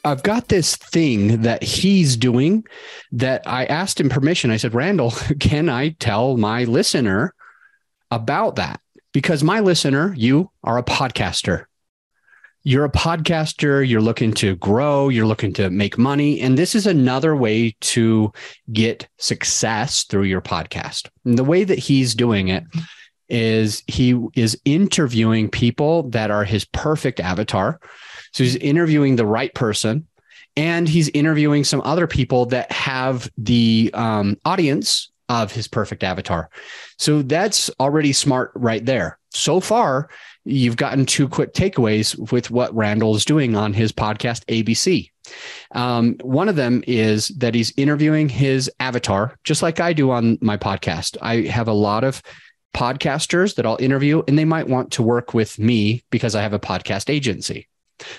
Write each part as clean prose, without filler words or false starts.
I've got this thing that he's doing that I asked him permission. I said, Randall, can I tell my listener about that? Because my listener, you are a podcaster. You're a podcaster. You're looking to grow. You're looking to make money. And this is another way to get success through your podcast. And the way that he's doing it is he is interviewing people that are his perfect avatar. So he's interviewing the right person, and he's interviewing some other people that have the audience of his perfect avatar. So that's already smart right there. So far, you've gotten 2 quick takeaways with what Randall is doing on his podcast, ABC. One of them is that he's interviewing his avatar, just like I do on my podcast. I have a lot of podcasters that I'll interview, and they might want to work with me because I have a podcast agency.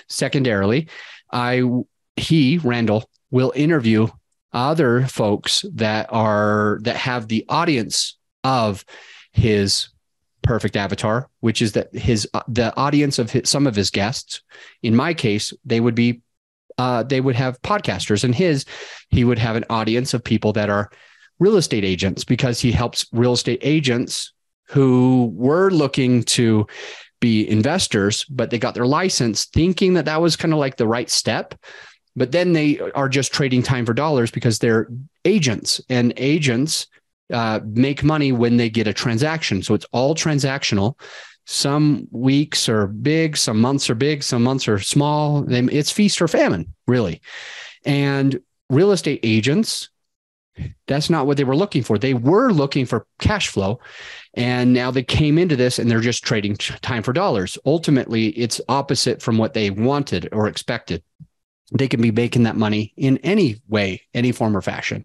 Secondarily, Randall, will interview other folks that have the audience of his perfect avatar, which is that the audience of some of his guests. In my case, they would have podcasters, and he would have an audience of people that are real estate agents, because he helps real estate agents who were looking to be investors, but they got their license thinking that was kind of like the right step. But then they are just trading time for dollars because they're agents, and agents make money when they get a transaction. So it's all transactional. Some weeks are big, some months are big, some months are small. It's feast or famine, really. And real estate agents, that's not what they were looking for. They were looking for cash flow. And now they came into this and they're just trading time for dollars. Ultimately, it's opposite from what they wanted or expected. They can be making that money in any way, any form or fashion.